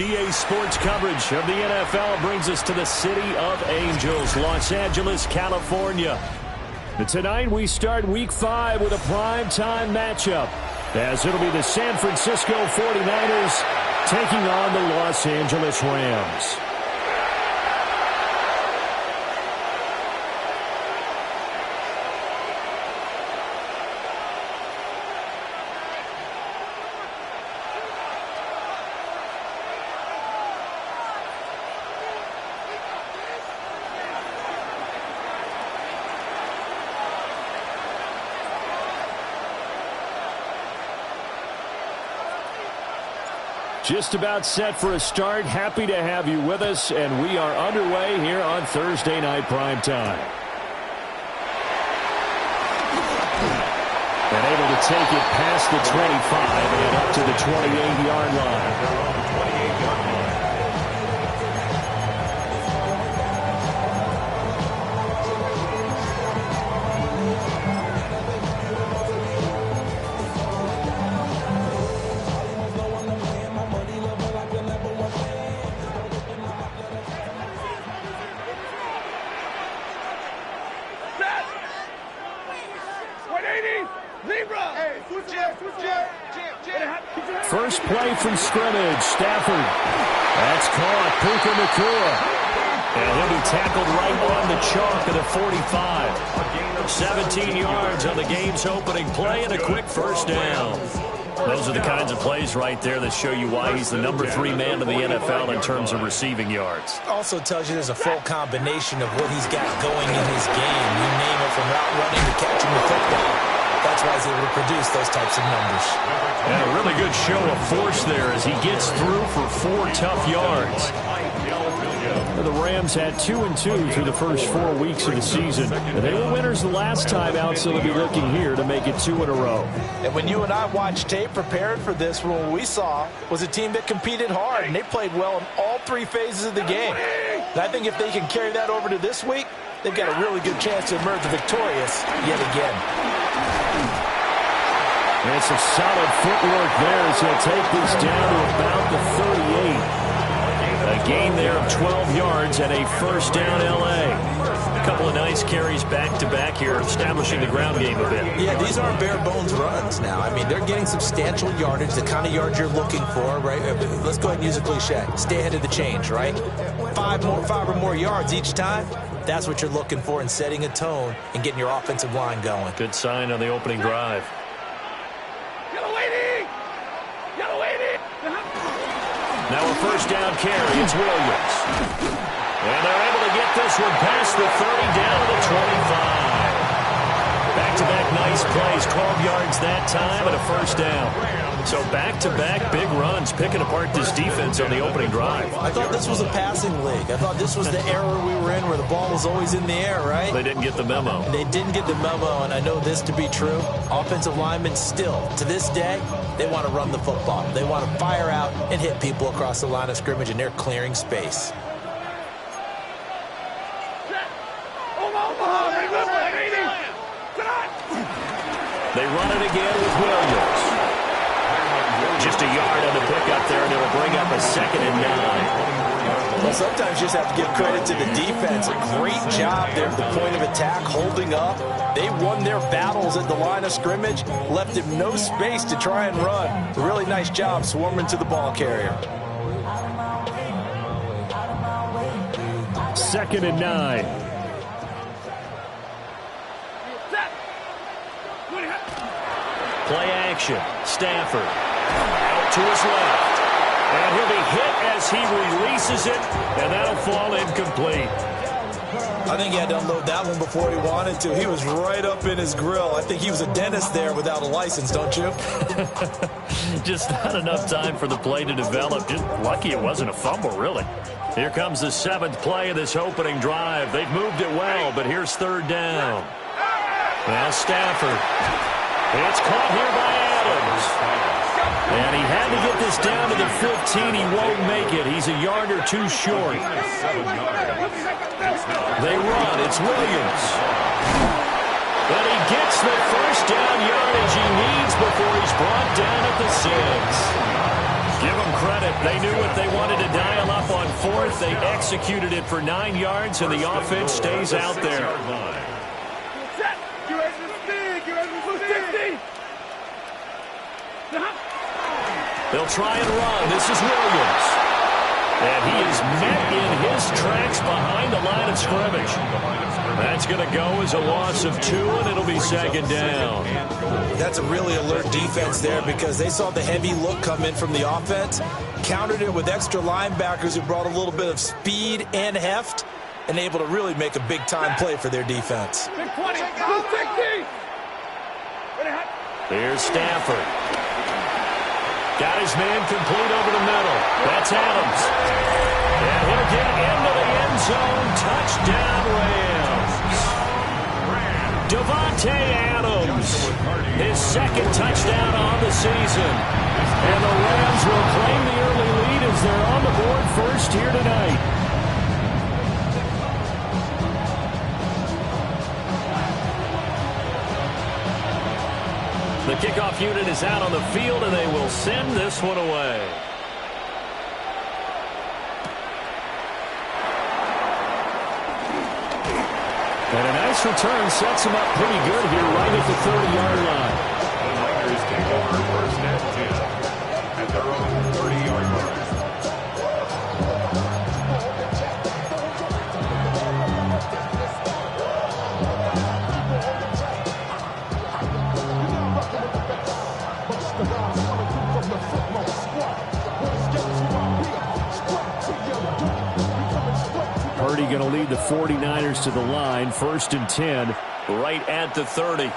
EA Sports coverage of the NFL brings us to the City of Angels, Los Angeles, California. And tonight we start Week 5 with a primetime matchup, as it'll be the San Francisco 49ers taking on the Los Angeles Rams. Just about set for a start. Happy to have you with us, and we are underway here on Thursday Night Primetime. And able to take it past the 25 and up to the 28-yard line. First play from scrimmage, Stafford. That's caught, Puka Nacua. And he'll be tackled right on the chalk at the 45. 17 yards on the game's opening play and a quick first down. Those are the kinds of plays right there that show you why he's the number 3 man in the NFL in terms of receiving yards. Also tells you there's a full combination of what he's got going in his game. You name it, from route running to catching the football. That's why he's able to produce those types of numbers. And a really good show of force there as he gets through for 4 tough yards. The Rams had 2-2 through the first 4 weeks of the season. They were winners the last time out, so they'll be looking here to make it 2 in a row. And when you and I watched tape prepared for this, what we saw was a team that competed hard, and they played well in all 3 phases of the game. And I think if they can carry that over to this week, they've got a really good chance to emerge victorious yet again. And it's a solid footwork there as he'll take this down to about the 38. A gain there of 12 yards and a first down L.A. A couple of nice carries back-to-back here, establishing the ground game a bit. Yeah, these aren't bare-bones runs now. I mean, they're getting substantial yardage, the kind of yards you're looking for, right? Let's go ahead and use a cliche. Stay ahead of the change, right? 5 or more yards each time. That's what you're looking for in setting a tone and getting your offensive line going. Good sign on the opening drive. Now a first down carry, it's Williams. And they're able to get this one past the 30 down to the 25. Back-to-back nice plays, 12 yards that time and a first down. So back-to-back big runs, picking apart this defense on the opening drive. I thought this was a passing league. I thought this was the era we were in where the ball was always in the air, right? They didn't get the memo. They didn't get the memo, and I know this to be true. Offensive linemen still, to this day, they want to run the football. They want to fire out and hit people across the line of scrimmage, and they're clearing space. They run it again with Williams. Just a yard on the pickup there, and it'll bring up a 2nd and 9. Well, sometimes you just have to give credit to the defense. A great job there at the point of attack, holding up. They won their battles at the line of scrimmage, left him no space to try and run. A really nice job swarming to the ball carrier. 2nd and 9. Play action. Stafford out to his left. And he'll be hit as he releases it, and that'll fall incomplete. I think he had to unload that one before he wanted to. He was right up in his grill. I think he was a dentist there without a license, don't you? Just not enough time for the play to develop. Just lucky it wasn't a fumble, really. Here comes the 7th play of this opening drive. They've moved it well, but here's 3rd down. Now Stafford. It's caught here by Adams. And he had to get this down to the 15. He won't make it. He's a yard or 2 short. They run. It's Williams. But he gets the first down yardage he needs before he's brought down at the 6. Give him credit. it. They knew what they wanted to dial up on fourth. They executed it for 9 yards, and the offense stays out there. They'll try and run. This is Williams. And he is met in his tracks behind the line of scrimmage. That's going to go as a loss of 2, and it'll be second down. That's a really alert defense there because they saw the heavy look come in from the offense, countered it with extra linebackers who brought a little bit of speed and heft, and able to really make a big-time play for their defense. Here's Stafford. Got his man complete over the middle. That's Adams. And he'll get into the end zone. Touchdown, Rams. Davante Adams. His second touchdown on the season. And the Rams will claim the early lead as they're on the board first here tonight. The kickoff unit is out on the field, and they will send this one away. And a nice return sets him up pretty good here right at the 30-yard line. The Niners take over first and 10 at their own 30-yard line. Purdy going to lead the 49ers to the line, 1st and 10, right at the 30.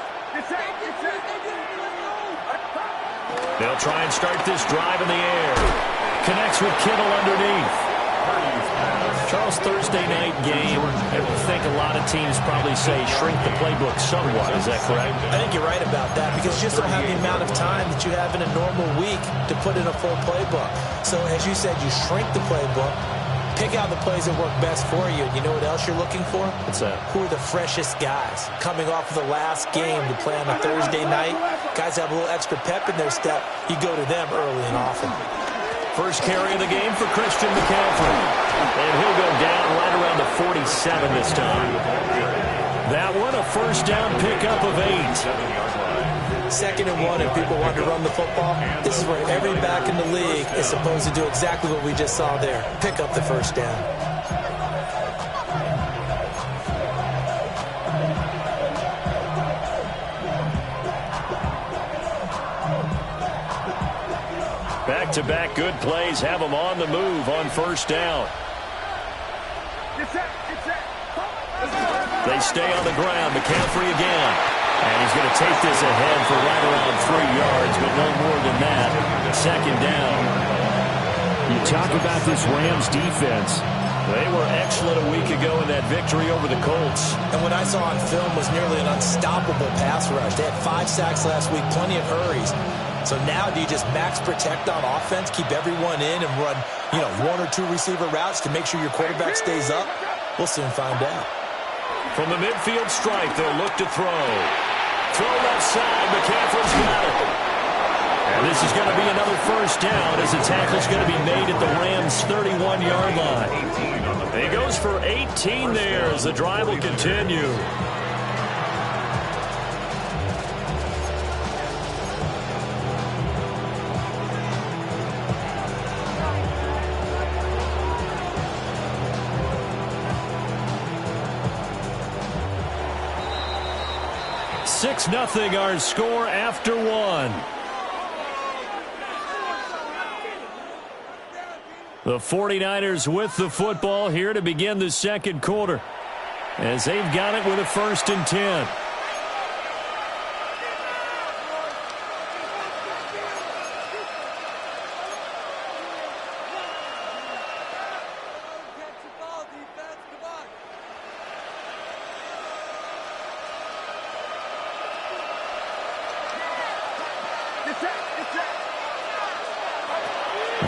They'll try and start this drive in the air. Connects with Kittle underneath. Charles, Thursday night game, I think a lot of teams probably say shrink the playbook somewhat. Is that correct? I think you're right about that because you just don't have the amount of time that you have in a normal week to put in a full playbook. So as you said, you shrink the playbook. Pick out the plays that work best for you. You know what else you're looking for? What's that? Who are the freshest guys coming off of the last game to play on a Thursday night? Guys have a little extra pep in their step. You go to them early and often. First carry of the game for Christian McCaffrey. And he'll go down right around the 47 this time. That one, a first down pickup of 8. 2nd and 1, if people want to run the football, this is where every back in the league is supposed to do exactly what we just saw there. Pick up the first down. Back-to-back good plays have them on the move on first down. They stay on the ground. McCaffrey again. And he's going to take this ahead for right around 3 yards, but no more than that. 2nd down. You talk about this Rams defense. They were excellent a week ago in that victory over the Colts. And what I saw on film was nearly an unstoppable pass rush. They had 5 sacks last week, plenty of hurries. So now do you just max protect on offense, keep everyone in, and run, 1 or 2 receiver routes to make sure your quarterback stays up? We'll soon find out. From the midfield stripe, they'll look to throw. Throw left side. McCaffrey's got it. And this is going to be another first down as the tackle's going to be made at the Rams' 31-yard line. He goes for 18 there as the drive will continue. Six 0 our score after 1. The 49ers with the football here to begin the second quarter as they've got it with a 1st and 10.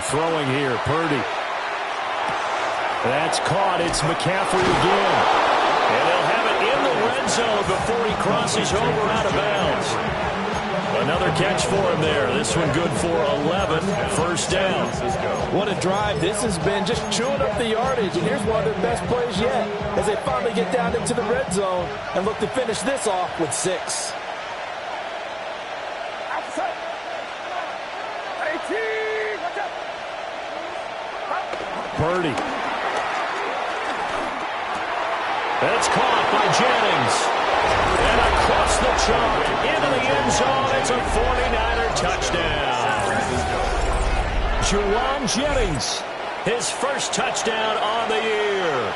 Throwing here, Purdy. That's caught. It's McCaffrey again. And they'll have it in the red zone before he crosses over out of bounds. Another catch for him there. This one good for 11. First down. What a drive this has been, just chewing up the yardage. And here's one of their best plays yet as they finally get down into the red zone and look to finish this off with 6. Purdy. That's caught by Jennings. And across the chalk into the end zone. It's a 49er touchdown. Juwan Jennings, his first touchdown on the year.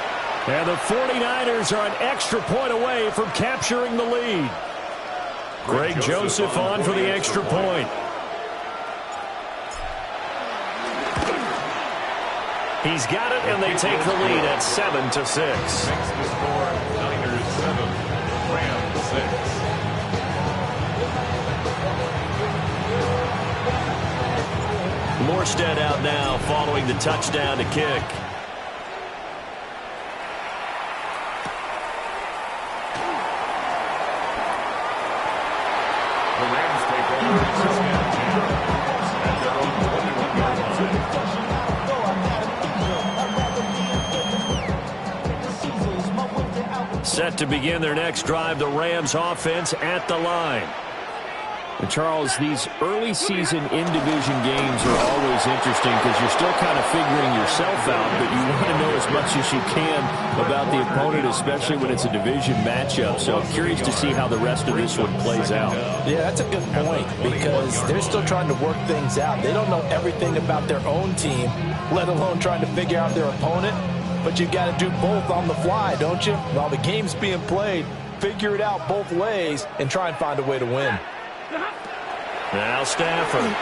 And the 49ers are an extra point away from capturing the lead. Greg Joseph on for the extra point. He's got it, and they take the lead at 7-6. Makes the score Niners 7, Rams 6. Morstead out now following the touchdown to kick. The Rams take over at their own 21-yard line. Set to begin their next drive, the Rams offense at the line. And Charles, these early season in-division games are always interesting because you're still kind of figuring yourself out, but you want to know as much as you can about the opponent, especially when it's a division matchup. So I'm curious to see how the rest of this one plays out. Yeah, that's a good point because they're still trying to work things out. They don't know everything about their own team, let alone trying to figure out their opponent. But you got to do both on the fly, don't you? While the game's being played, figure it out both ways and try and find a way to win. Now Stafford.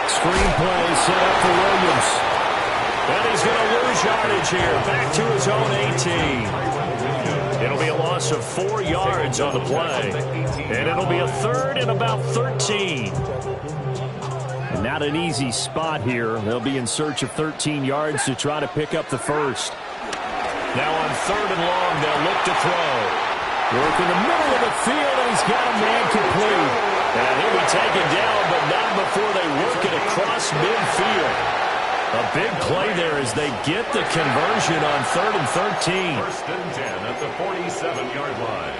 Screenplay set up for Williams. And he's going to lose yardage here. Back to his own 18. It'll be a loss of 4 yards on the play. And it'll be a third and about 13. And not an easy spot here. They'll be in search of 13 yards to try to pick up the first. Now on 3rd and long, they'll look to throw. Work in the middle of the field, and he's got a man complete. And he'll be taken down, but not before they work it across midfield. A big play there as they get the conversion on 3rd and 13. 1st and 10 at the 47-yard line.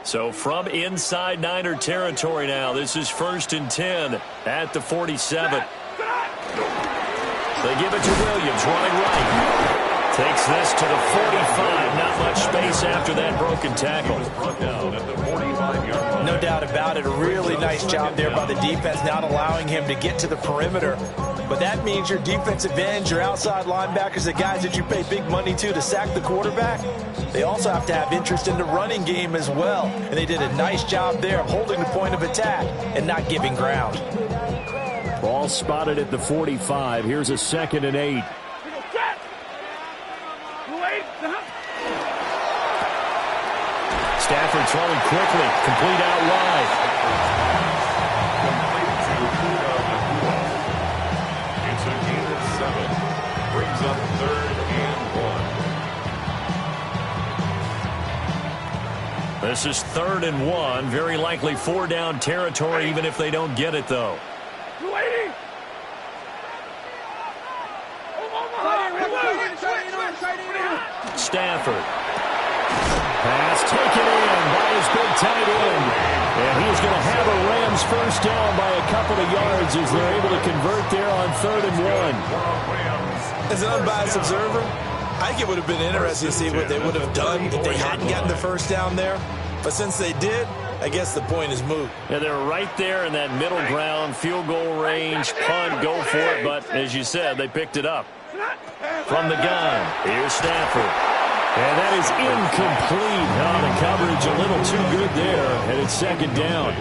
So from inside Niner territory now, this is 1st and 10 at the 47. They give it to Williams, running right. Takes this to the 45. Not much space after that broken tackle. No doubt about it. A really nice job there by the defense, not allowing him to get to the perimeter. But that means your defensive ends, your outside linebackers, the guys that you pay big money to sack the quarterback, they also have to have interest in the running game as well. And they did a nice job there of holding the point of attack and not giving ground. Ball spotted at the 45. Here's a 2nd and 8. Stafford throwing quickly, complete out wide. It's a gain of 7. Brings up 3rd and 1. This is 3rd and 1. Very likely 4 down territory, even if they don't get it, though. Stafford. Pass taken in by his big tight end. And he's going to have a Rams first down by a couple of yards as they're able to convert there on 3rd and 1. As an unbiased observer, I think it would have been interesting to see what they would have done if they hadn't gotten the first down there. But since they did, I guess the point is moot. Yeah, they're right there in that middle ground, field goal range, punt, go for it. But as you said, they picked it up. From the gun, here's Stafford. And that is incomplete. The coverage a little too good there, and it's 2nd down.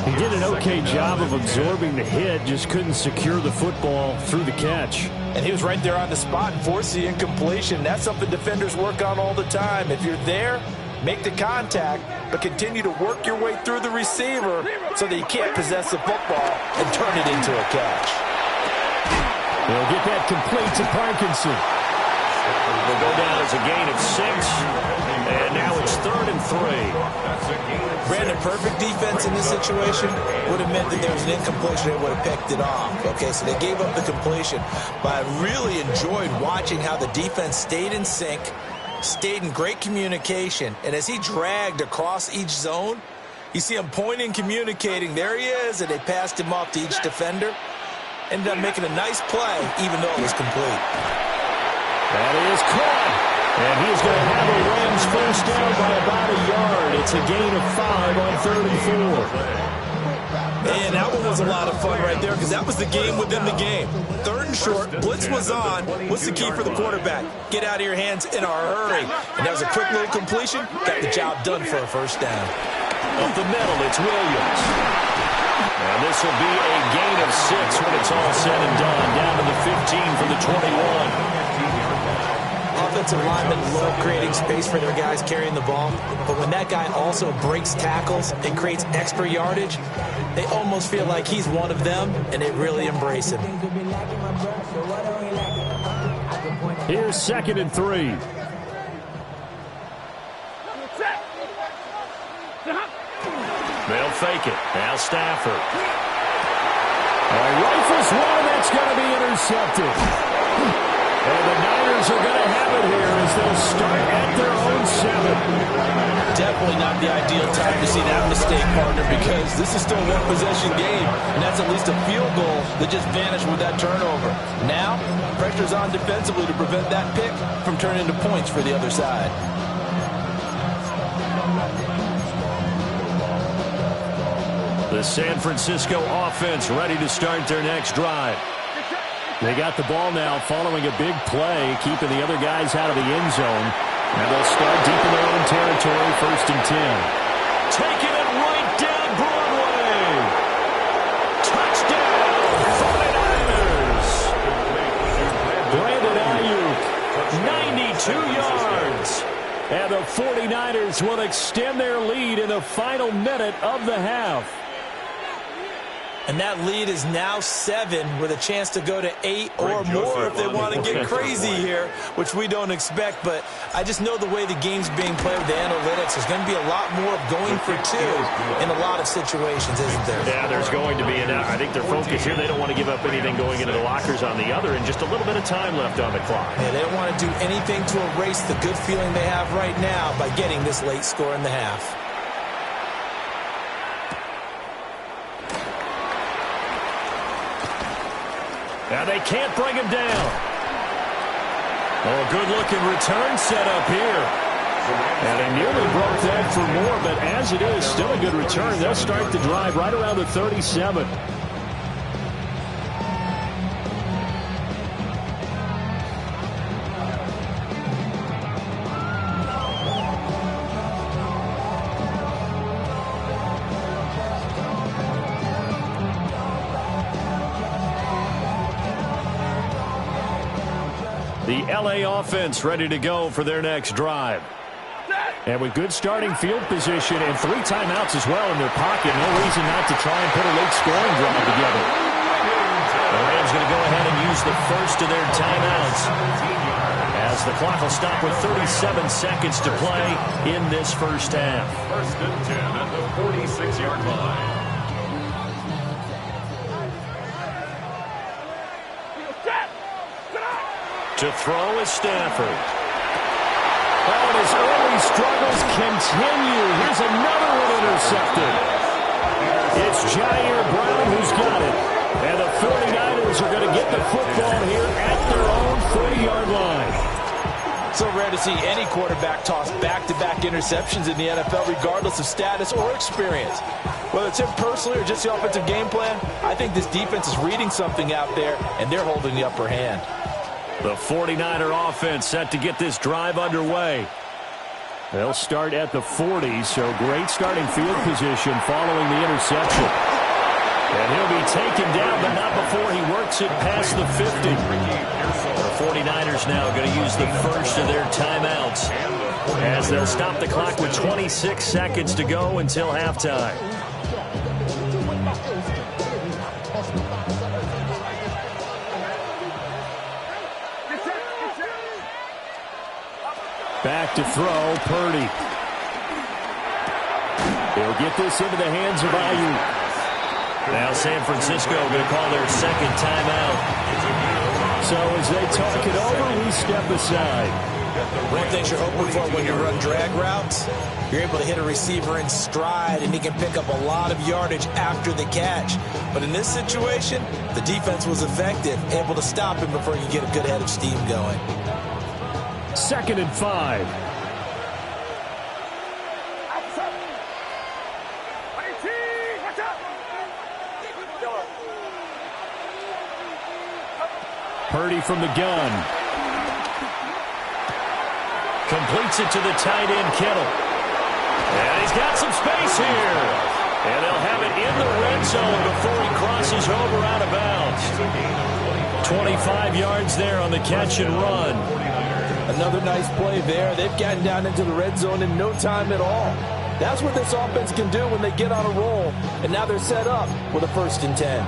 He did an okay job of absorbing the hit, just couldn't secure the football through the catch. And he was right there on the spot and forced the incompletion. That's something defenders work on all the time. If you're there, Make the contact, but continue to work your way through the receiver so that you can't possess the football and turn it into a catch. They'll get that complete to Parkinson. Will go down as a gain of 6, and now it's 3rd and 3. Brandon, perfect defense in this situation would have meant that there was an incompletion. They would have picked it off. Okay, so they gave up the completion, but I really enjoyed watching how the defense stayed in sync, stayed in great communication, and as he dragged across each zone, you see him pointing, communicating. There he is, and they passed him off to each defender. Ended up making a nice play, even though it was complete. That is caught. And he's going to have a Rams first down by about a yard. It's a gain of 5 on 3rd and 4. And that one was a lot of fun right there because that was the game within the game. 3rd and short, blitz was on. What's the key for the quarterback? Get out of your hands in a hurry. And that was a quick little completion. Got the job done for a first down. Up the middle, it's Williams. And this will be a gain of 6 when it's all said and done. Down to the 15 from the 21. Offensive linemen love creating space for their guys carrying the ball, but when that guy also breaks tackles and creates extra yardage, they almost feel like he's one of them, and they really embrace him. Here's 2nd and 3. They'll fake it. Now Stafford. Rifles one, that's going to be intercepted. And the Niners are going to have it here as they'll start at their own 7. Definitely not the ideal time to see that mistake, partner, because this is still a one-possession game, and that's at least a field goal that just vanished with that turnover. Now, pressure's on defensively to prevent that pick from turning into points for the other side. The San Francisco offense ready to start their next drive. They got the ball now following a big play, keeping the other guys out of the end zone. And they'll start deep in their own territory, 1st and 10. Taking it right down Broadway. Touchdown, 49ers. Brandon Ayuk, 92 yards. And the 49ers will extend their lead in the final minute of the half. And that lead is now 7 with a chance to go to 8 or more if they want to get crazy here, which we don't expect. But I just know the way the game's being played with the analytics, there's going to be a lot more of going for 2 in a lot of situations, isn't there? Yeah, there's going to be. And I think their focus here, they don't want to give up anything going into the lockers on the other, and just a little bit of time left on the clock. Yeah, they don't want to do anything to erase the good feeling they have right now by getting this late score in the half. Now they can't bring him down. Oh, good-looking return set up here. And they nearly broke that for more, but as it is, still a good return. They'll start the drive right around the 37. The LA offense ready to go for their next drive. And with good starting field position and 3 timeouts as well in their pocket, no reason not to try and put a late scoring drive together. The Rams going to go ahead and use the first of their timeouts, as the clock will stop with 37 seconds to play in this first half. 1st and 10 at the 46-yard line. To throw is Stafford. Oh, and his early struggles continue. Here's another one intercepted. It's Jair Brown who's got it. And the 49ers are going to get the football here at their own 40-yard line. So rare to see any quarterback toss back-to-back interceptions in the NFL, regardless of status or experience. Whether it's him personally or just the offensive game plan, I think this defense is reading something out there, and they're holding the upper hand. The 49er offense set to get this drive underway. They'll start at the 40, so great starting field position following the interception. And he'll be taken down, but not before he works it past the 50. The 49ers now going to use the first of their timeouts. as they'll stop the clock with 26 seconds to go until halftime. Back to throw, Purdy. He'll get this into the hands of Ayuk. Now San Francisco going to call their second timeout. So as they talk it over, we step aside. One thing you're hoping for when you run drag routes, you're able to hit a receiver in stride, and he can pick up a lot of yardage after the catch. But in this situation, the defense was effective, able to stop him before he could get a good head of steam going. 2nd and 5. Purdy from the gun. Completes it to the tight end, Kittle. And he's got some space here. And they'll have it in the red zone before he crosses over out of bounds. 25 yards there on the catch and run. Another nice play there. They've gotten down into the red zone in no time at all. That's what this offense can do when they get on a roll. And now they're set up with a 1st and 10.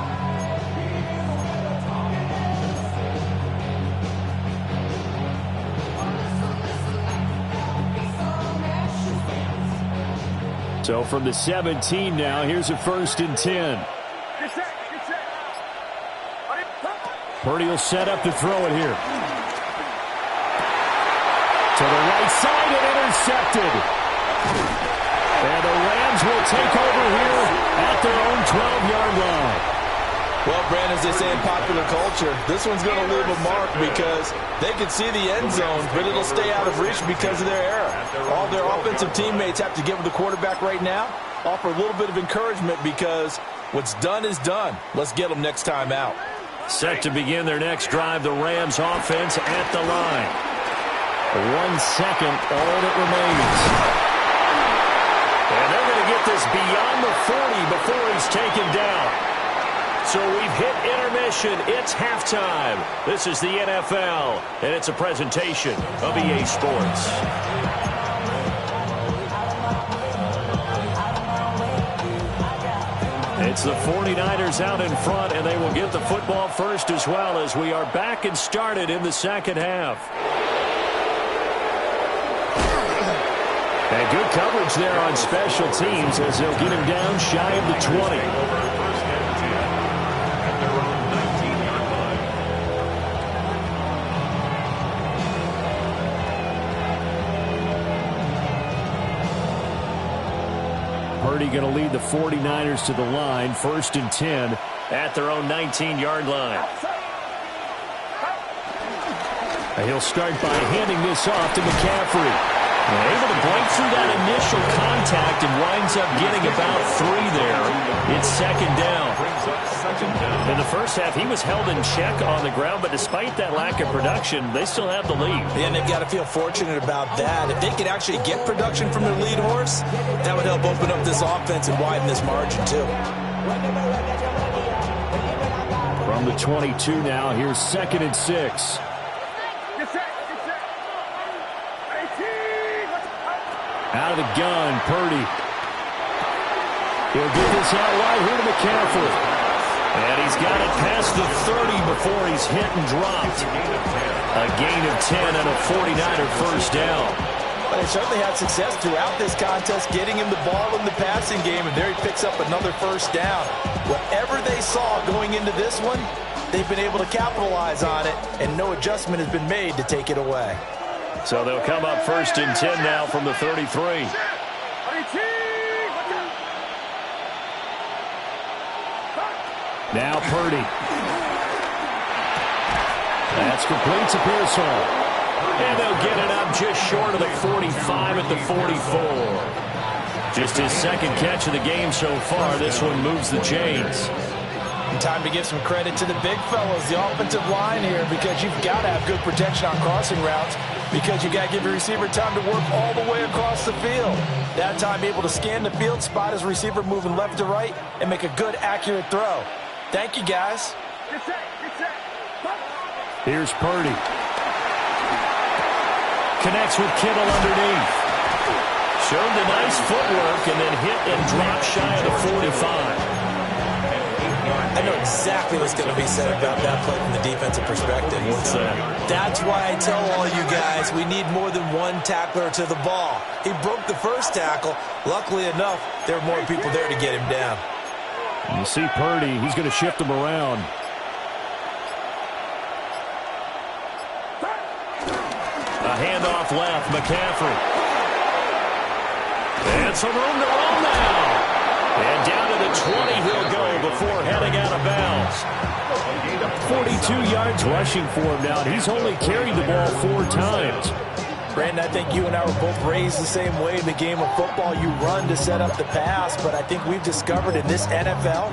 So from the 17 now, here's a 1st and 10. Purdy will set up to throw it here. To the right side and intercepted. And the Rams will take over here at their own 12-yard line. Well, Brandon, as they say in popular culture, this one's going to leave a mark because they can see the end zone, but it'll stay out of reach because of their error. All their offensive teammates have to get with the quarterback right now, offer a little bit of encouragement because what's done is done. Let's get them next time out. Set to begin their next drive, the Rams offense at the line. 1 second, all that remains. And they're going to get this beyond the 40 before he's taken down. So we've hit intermission. It's halftime. This is the NFL, and it's a presentation of EA Sports. It's the 49ers out in front, and they will get the football first as well as we are back and started in the second half. And good coverage there on special teams as they'll get him down shy of the 20. Purdy going to lead the 49ers to the line, 1st and 10 at their own 19-yard line. He'll start by handing this off to McCaffrey. Able to break through that initial contact and winds up getting about 3 there. It's 2nd down. In the first half, he was held in check on the ground, but despite that lack of production, they still have the lead. And they've got to feel fortunate about that. If they could actually get production from their lead horse, that would help open up this offense and widen this margin, too. From the 22 now, here's 2nd and 6. Out of the gun, Purdy. He'll get this out wide here to McCaffrey. And he's got it past the 30 before he's hit and dropped. A gain of 10 and a 49er first down. But they certainly had success throughout this contest, getting him the ball in the passing game, and there he picks up another 1st down. Whatever they saw going into this one, they've been able to capitalize on it, and no adjustment has been made to take it away. So they'll come up 1st and 10 now from the 33. Now Purdy. That's complete to Pearsall. And they'll get it up just short of the 45 at the 44. Just his 2nd catch of the game so far. This one moves the chains. And time to give some credit to the big fellas, the offensive line here, because you've got to have good protection on crossing routes, because you got to give your receiver time to work all the way across the field. That time able to scan the field, spot his receiver moving left to right, and make a good, accurate throw. Thank you, guys. Here's Purdy. Connects with Kittle underneath. Showed the nice footwork and then hit and dropped shy of the 45. I know exactly what's going to be said about that play from the defensive perspective. What's that? That's why I tell all you guys we need more than one tackler to the ball. He broke the first tackle. Luckily enough, there were more people there to get him down. You see Purdy, he's going to shift him around. A handoff left, McCaffrey. And some room to roll now. And down to the 20 he'll go before heading out of bounds. 42 yards rushing for him now. He's only carried the ball 4 times. Brandon, I think you and I were both raised the same way in the game of football. You run to set up the pass, but I think we've discovered in this NFL,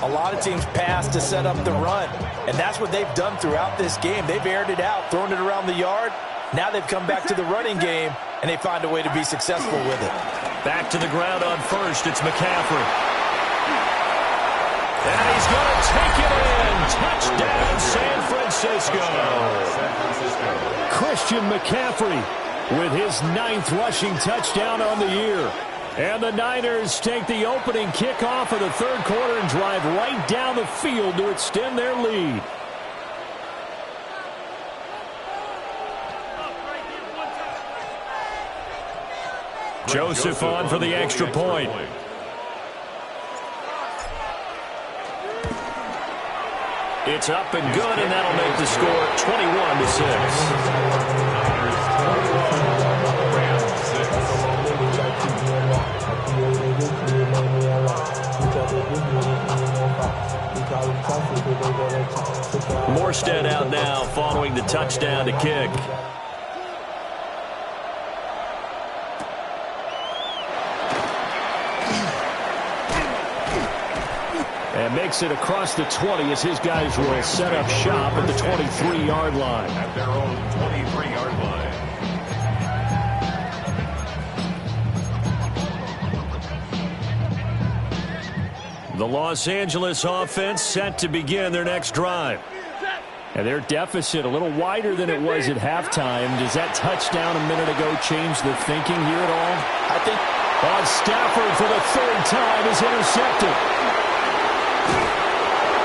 a lot of teams pass to set up the run. And that's what they've done throughout this game. They've aired it out, thrown it around the yard. Now they've come back to the running game, and they find a way to be successful with it. Back to the ground on first. It's McCaffrey. And he's going to take it in. Touchdown, San Francisco. Christian McCaffrey with his 9th rushing touchdown on the year. And the Niners take the opening kickoff of the 3rd quarter and drive right down the field to extend their lead. Joseph on for the extra point. It's up and good, and that'll make the score 21-6. Morstead out now following the touchdown to kick. And makes it across the 20 as his guys will set up shop at the 23-yard line. At their own 23-yard line. The Los Angeles offense set to begin their next drive. And their deficit a little wider than it was at halftime. Does that touchdown a minute ago change the thinking here at all? I think Stafford for the 3rd time is intercepted.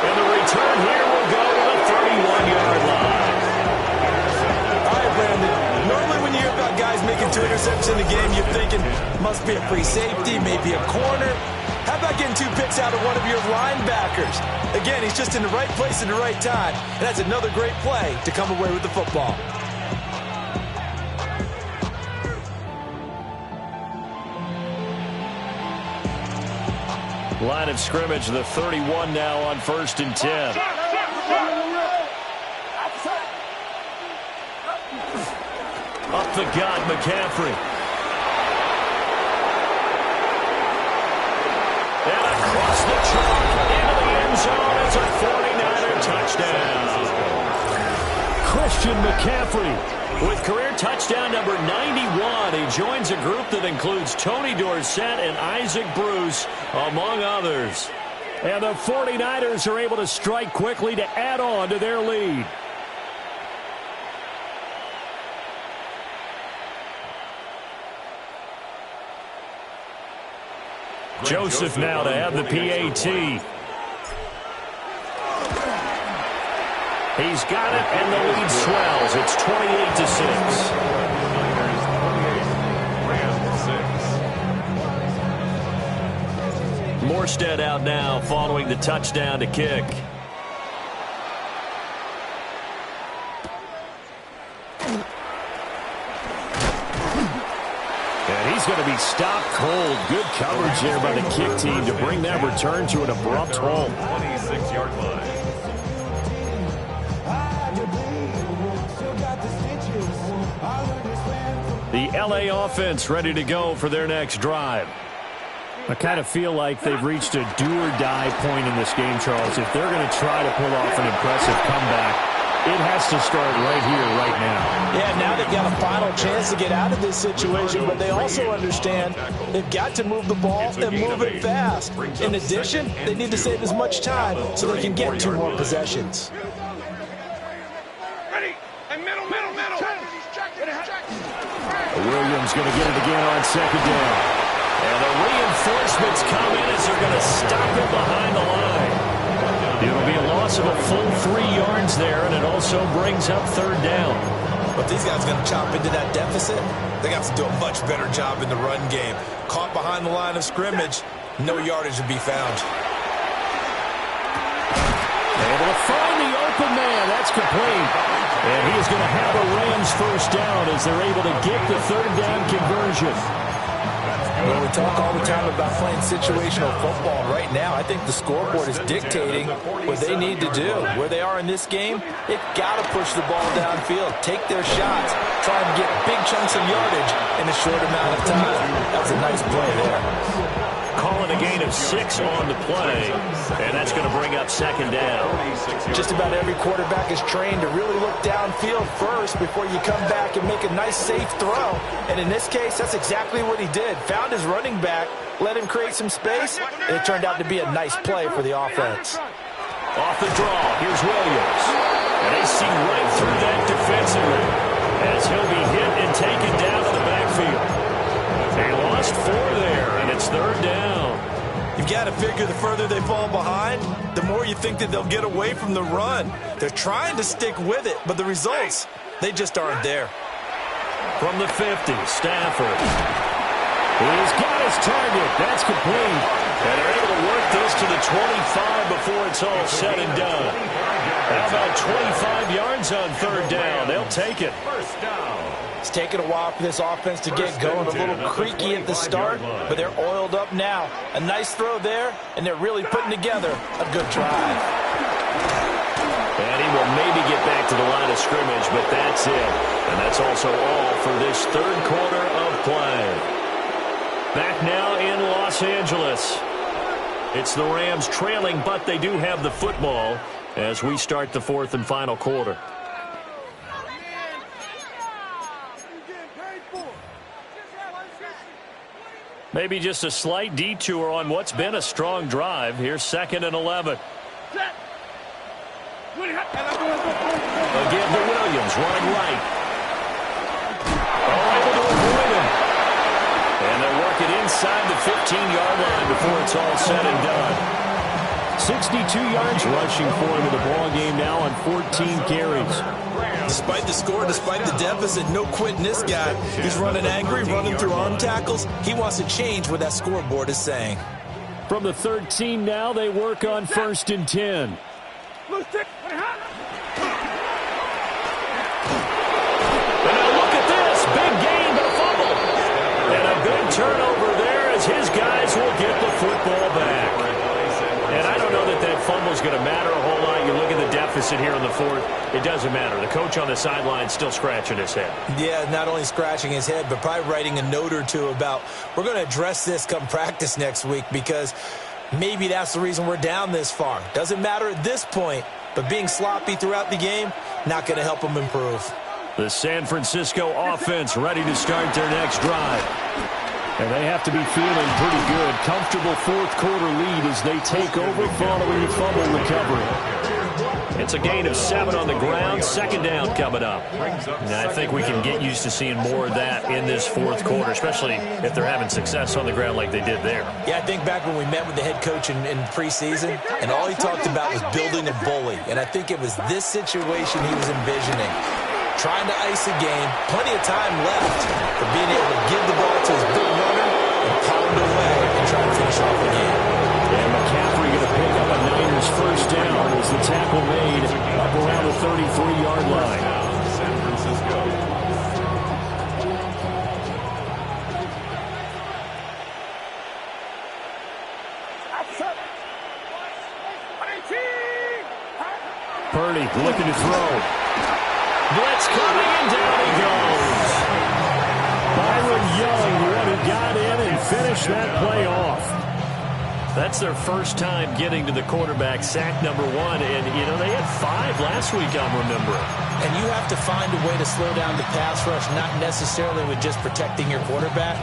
And the return here will go to the 31-yard line. All right, Brandon. Normally when you hear about guys making 2 interceptions in the game, you're thinking must be a free safety, maybe a corner. How about getting 2 picks out of one of your linebackers? Again, he's just in the right place at the right time. And that's another great play to come away with the football. Line of scrimmage, the 31 now on 1st and 10. Up the gut, McCaffrey. And across the chalk into the end zone. It's a 49er touchdown. Christian McCaffrey with career touchdown number 91. He joins a group that includes Tony Dorsett and Isaac Bruce, among others. And the 49ers are able to strike quickly to add on to their lead. Joseph now to have the PAT. He's got it, and the lead swells. It's 28-6. Morstead out now following the touchdown to kick. And he's going to be stopped cold. Good coverage there by the kick team to bring that return to an abrupt halt. 26-yard line. The LA offense ready to go for their next drive. I kind of feel like they've reached a do-or-die point in this game, Charles. If they're going to try to pull off an impressive comeback, it has to start right here, right now. Yeah, now they've got a final chance to get out of this situation, but they also understand they've got to move the ball and move it fast. In addition, they need to save as much time so they can get 2 more possessions. Ready, and middle. Williams going to get it again on second down. And the reinforcements come in as they're going to stop it behind the line. It'll be a loss of a full 3 yards there, and it also brings up third down. But these guys are going to chop into that deficit. They got to do a much better job in the run game. Caught behind the line of scrimmage, no yardage to be found. Able to find the open man. That's complete. And he is going to have a Rams first down as they're able to get the third down conversion. Well, we talk all the time about playing situational football. Right now, I think the scoreboard is dictating what they need to do. Where they are in this game, they've got to push the ball downfield, take their shots, try and get big chunks of yardage in a short amount of time. That was a nice play there. Calling a gain of 6 on the play, and that's going to bring up second down. Just about every quarterback is trained to really look downfield first before you come back and make a nice, safe throw. And in this case, that's exactly what he did. Found his running back, let him create some space, and it turned out to be a nice play for the offense. Off the draw, here's Williams. And they see right through that defensively as he'll be hit and taken down to the backfield. They lost 4 there, and it's third down. You've got to figure the further they fall behind, the more you think that they'll get away from the run. They're trying to stick with it, but the results, they just aren't there. From the 50, Stafford. He's got his target. That's complete. And they're able to work this to the 25 before it's all said and done. How about 25 yards on third down? They'll take it. First down. It's taken a while for this offense to get going. A little creaky at the start, but they're oiled up now. A nice throw there, and they're really putting together a good drive. And he will maybe get back to the line of scrimmage, but that's it. And that's also all for this third quarter of play. Back now in Los Angeles. It's the Rams trailing, but they do have the football as we start the fourth and final quarter. Maybe just a slight detour on what's been a strong drive. Here's 2nd and 11. Again to Williams, running right. Able to avoid him. And they'll work it inside the 15-yard line before it's all said and done. 62 yards rushing for him in the ball game now on 14 carries. Despite the score, despite the deficit, no quitting this guy. He's running angry, running through arm tackles. He wants to change what that scoreboard is saying. From the 13 now, they work on 1st and 10. And now look at this. Big gain, but a fumble. And a big turnover there as his guys will get the football back. And I don't know that that fumble is going to matter a whole lot. You look at the deficit here in the fourth. It doesn't matter. The coach on the sideline still scratching his head. Yeah, not only scratching his head, but probably writing a note or two about we're going to address this come practice next week because maybe that's the reason we're down this far. Doesn't matter at this point, but being sloppy throughout the game, not going to help them improve. The San Francisco offense ready to start their next drive. And they have to be feeling pretty good. Comfortable fourth quarter lead as they take over following the fumble recovery. It's a gain of 7 on the ground. 2nd down coming up. And I think we can get used to seeing more of that in this fourth quarter, especially if they're having success on the ground like they did there. Yeah, I think back when we met with the head coach in preseason, and all he talked about was building a bully. And I think it was this situation he was envisioning. Trying to ice a game, plenty of time left for being able to give the ball to his big runner and pound away and try to finish off the game. And McCaffrey going to pick up a Niners first down as the tackle made up around the 33-yard line. San Francisco. Purdy looking to throw. Blitz coming, and down he goes. Byron Young, the one who got in and finished that play off. That's their first time getting to the quarterback, sack number 1. And, you know, they had 5 last week, I'm remembering. And you have to find a way to slow down the pass rush, not necessarily with just protecting your quarterback,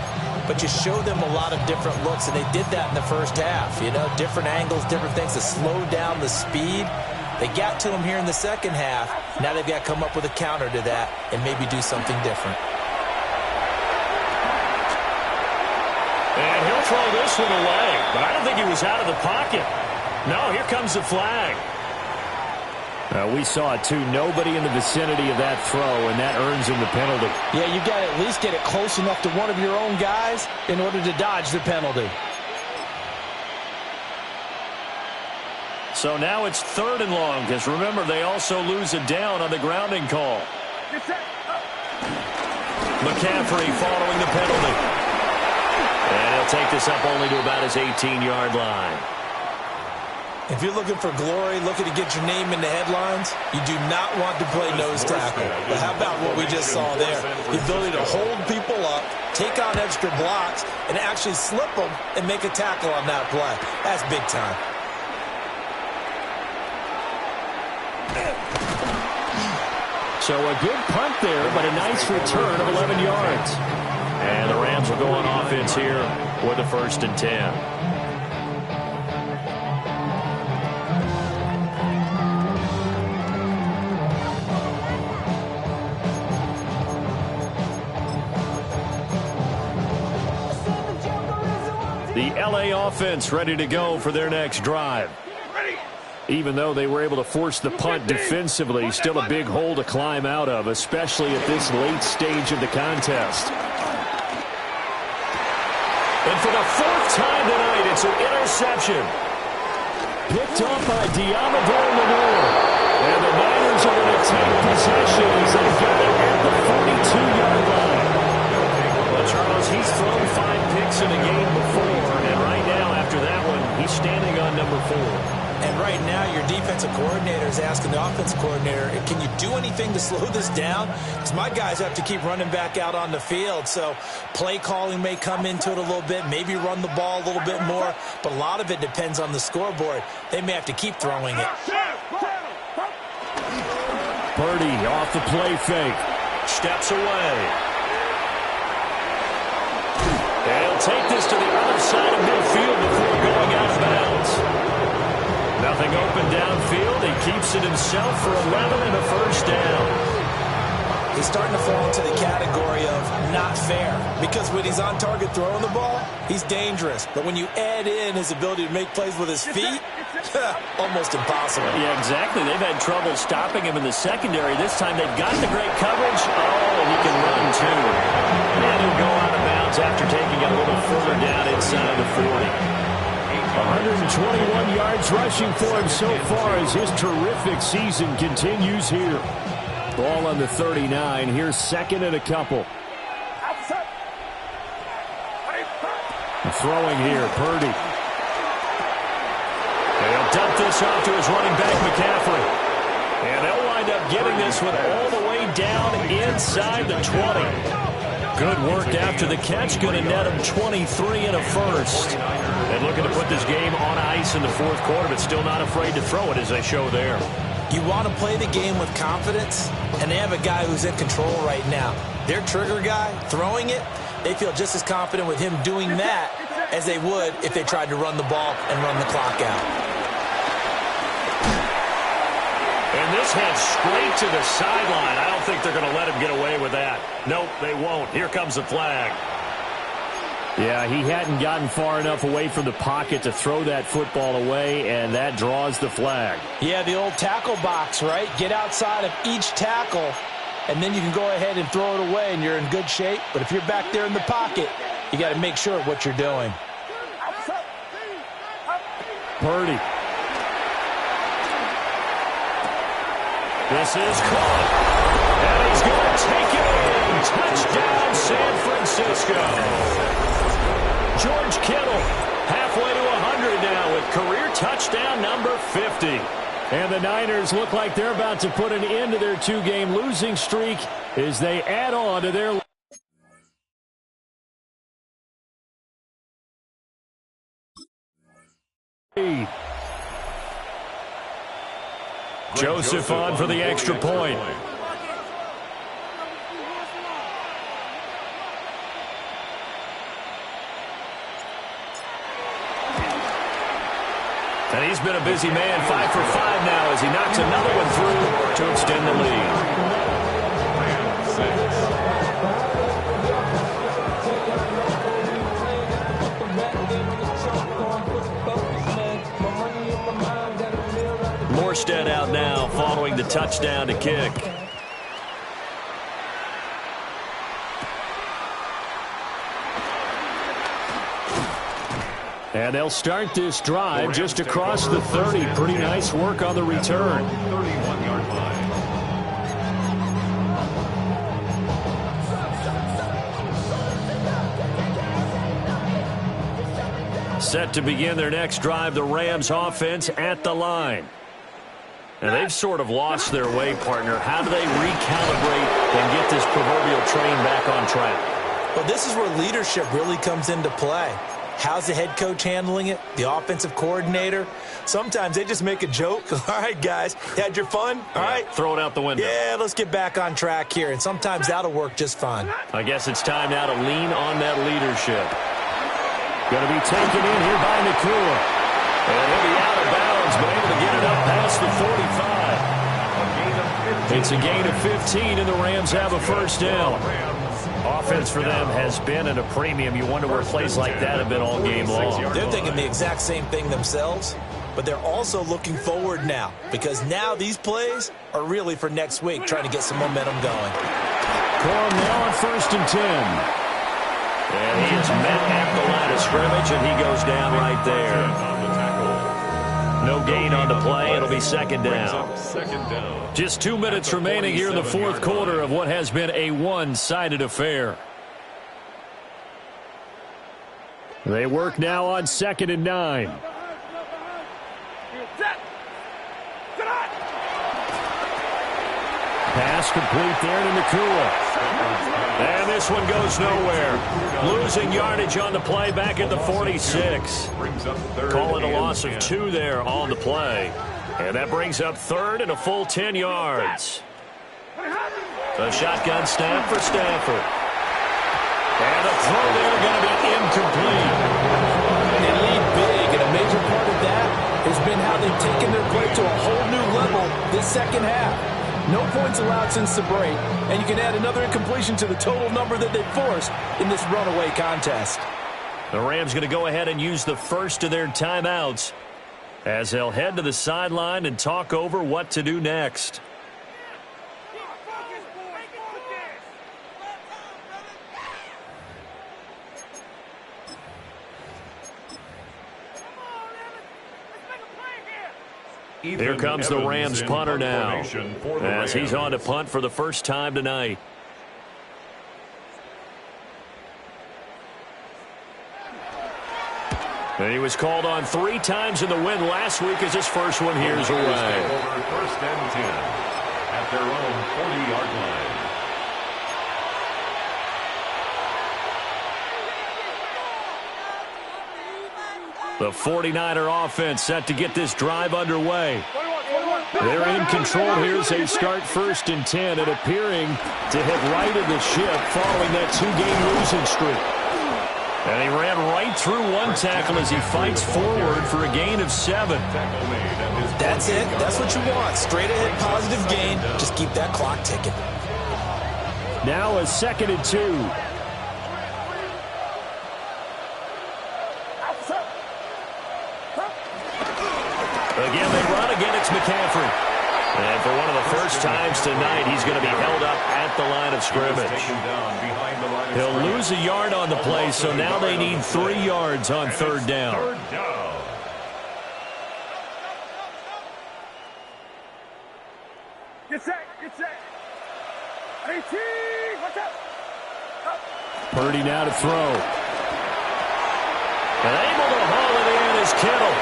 but you show them a lot of different looks, and they did that in the first half. You know, different angles, different things to slow down the speed. They got to him here in the second half. Now they've got to come up with a counter to that and maybe do something different. throw this one away, but I don't think he was out of the pocket. No, here comes the flag. We saw it, too. Nobody in the vicinity of that throw, and that earns him the penalty. Yeah, you got to at least get it close enough to one of your own guys in order to dodge the penalty. So now it's 3rd and long, because remember, they also lose a down on the grounding call. McCaffrey following the penalty. And he'll take this up only to about his 18-yard line. If you're looking for glory, looking to get your name in the headlines, you do not want to play nose tackle. But how about what we just saw there? The ability to hold people up, take on extra blocks, and actually slip them and make a tackle on that play. That's big time. So a good punt there, but a nice return of 11 yards. And the Rams will go on offense here with a 1st and 10. The LA offense ready to go for their next drive. Even though they were able to force the punt defensively, still a big hole to climb out of, especially at this late stage of the contest. And for the 4th time tonight, it's an interception. Picked up by Diamador Lenore. And the Niners are going to take possession as they get it at the 42-yard line. Well, Charles, he's thrown 5 picks in a game before, and right now, after that one, he's standing on number 4. And right now, your defensive coordinator is asking the offensive coordinator, can you do anything to slow this down? Because my guys have to keep running back out on the field. So play calling may come into it a little bit, maybe run the ball a little bit more. But a lot of it depends on the scoreboard. They may have to keep throwing it. Purdy off the play fake. Steps away. They'll take this to the other side of midfield before going out of bounds. Nothing open downfield. He keeps it himself for 11 and a 1st down. He's starting to fall into the category of not fair. Because when he's on target throwing the ball, he's dangerous. But when you add in his ability to make plays with his feet, almost impossible. Yeah, exactly. They've had trouble stopping him in the secondary. This time they've got the great coverage. Oh, he can run too. And he'll go out of bounds after taking it a little further down inside the 40. 121 yards rushing for him so far as his terrific season continues here. Ball on the 39. Here's 2nd and a couple. Throwing here, Purdy. They'll dump this off to his running back, McCaffrey. And they'll wind up getting this one all the way down inside the 20. Good work after the catch. Going to net him 23 and a 1st. And looking to put this game on ice in the 4th quarter, but still not afraid to throw it as they show there. You want to play the game with confidence, and they have a guy who's in control right now. Their trigger guy, throwing it, they feel just as confident with him doing that as they would if they tried to run the ball and run the clock out. And this heads straight to the sideline. I don't think they're going to let him get away with that. Nope, they won't. Here comes the flag. Yeah, he hadn't gotten far enough away from the pocket to throw that football away, and that draws the flag. Yeah, the old tackle box, right? Get outside of each tackle, and then you can go ahead and throw it away, and you're in good shape. But if you're back there in the pocket, you got to make sure of what you're doing. Purdy. This is caught. And he's going to take it in. Touchdown, San Francisco. George Kittle halfway to 100 now with career touchdown number 50. And the Niners look like they're about to put an end to their 2-game losing streak as they add on to their lead. Joseph on for the extra point. And he's been a busy man, 5 for 5 now as he knocks another one through to extend the lead. timeout now following the touchdown to kick. And they'll start this drive just across the 30. Pretty nice work on the return. 31-yard line. Set to begin their next drive, the Rams offense at the line. And they've sort of lost their way, partner. How do they recalibrate and get this proverbial train back on track? Well, this is where leadership really comes into play. How's the head coach handling it? The offensive coordinator? Sometimes they just make a joke. All right, guys, had your fun? All right. Throw it out the window. Yeah, let's get back on track here. And sometimes that'll work just fine. I guess it's time now to lean on that leadership. Going to be taken in here by Nakua. And he'll be out of bounds, but able to get it up past the 45. It's a gain of 15, and the Rams have a first down. Offense for them has been at a premium. You wonder where plays like that have been all game long. They're thinking the exact same thing themselves, but they're also looking forward now because now these plays are really for next week, trying to get some momentum going. Corum now on 1st and 10. And he is met at the line of scrimmage, and he goes down right there. No gain on the play. It'll be second down. Just 2 minutes remaining here in the fourth quarter of what has been a one-sided affair. They work now on 2nd and 9. Pass complete there to Nakua. And this one goes nowhere. Losing yardage on the play back at the 46. Call it a loss of 2 there on the play. And that brings up 3rd and a full 10 yards. A shotgun snap for Stafford. And a throw there going to be incomplete. They lead big, and a major part of that has been how they've taken their play to a whole new level this second half. No points allowed since the break, and you can add another incompletion to the total number that they forced in this runaway contest. The Rams going to go ahead and use the first of their timeouts as they'll head to the sideline and talk over what to do next. Here comes the Rams punter now as he's on to punt for the first time tonight. And he was called on 3 times in the win last week as his first one here's away. 1st and 10 at their own 40-yard line. The 49er offense set to get this drive underway. They're in control here as they start 1st and 10 and appearing to have righted the ship following that 2-game losing streak. And he ran right through one tackle as he fights forward for a gain of 7. That's it. That's what you want. Straight ahead positive gain. Just keep that clock ticking. Now a 2nd and 2. Again, they run. Again, it's McCaffrey. And for one of the first times tonight, he's going to be held up at the line of scrimmage. He'll lose a yard on the play, so now they need 3 yards on 3rd down. Get set. Purdy now to throw. And able to haul it in is Kittle.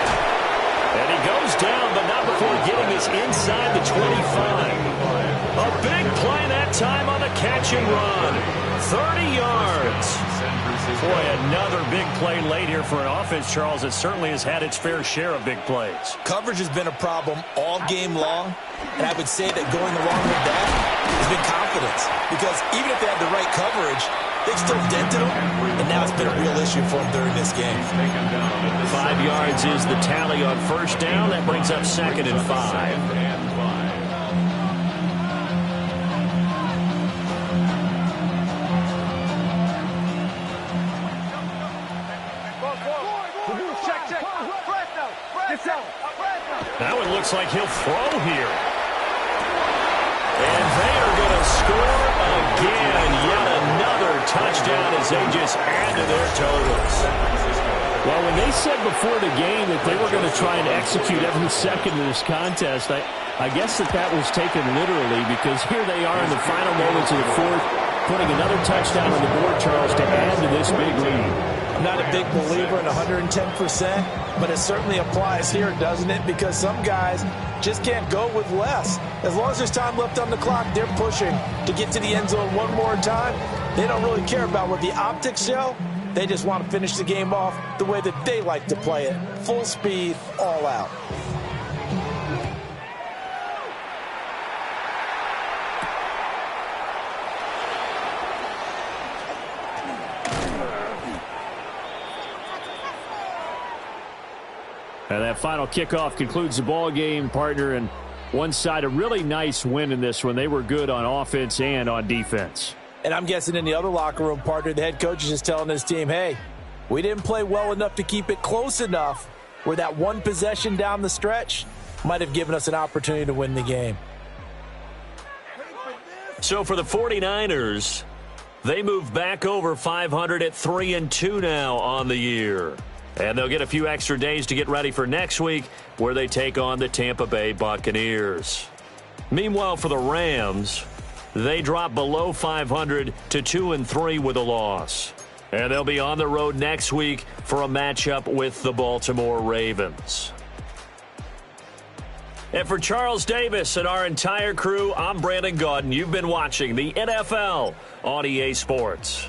And he goes down, but not before getting us inside the 25. A big play that time on the catch and run. 30 yards. Boy, another big play late here for an offense, Charles, that certainly has had its fair share of big plays. Coverage has been a problem all game long, and I would say that going along with that has been confidence. Because even if they had the right coverage, they've still dented them, and now it's been a real issue for them during this game. 5 yards is the tally on 1st down. That brings up 2nd and 5. Now it looks like he'll throw here. And they are going to score again. Yet another touchdown as they just add to their totals. Well, when they said before the game that they were going to try and execute every second of this contest, I guess that was taken literally, because here they are in the final moments of the fourth, putting another touchdown on the board, Charles, to add to this big lead. I'm not a big believer in 110%, but it certainly applies here, doesn't it? Because some guys just can't go with less. As long as there's time left on the clock, they're pushing to get to the end zone one more time. They don't really care about what the optics show. They just want to finish the game off the way that they like to play it. Full speed, all out. And that final kickoff concludes the ball game, partner. And one side, a really nice win in this one. They were good on offense and on defense. And I'm guessing in the other locker room, partner, the head coach is just telling his team, hey, we didn't play well enough to keep it close enough where that one possession down the stretch might have given us an opportunity to win the game. So for the 49ers, they move back over 500 at 3-2 now on the year. And they'll get a few extra days to get ready for next week, where they take on the Tampa Bay Buccaneers. Meanwhile, for the Rams, they drop below 500 to 2-3 with a loss. And they'll be on the road next week for a matchup with the Baltimore Ravens. And for Charles Davis and our entire crew, I'm Brandon Gaudin. You've been watching the NFL on EA Sports.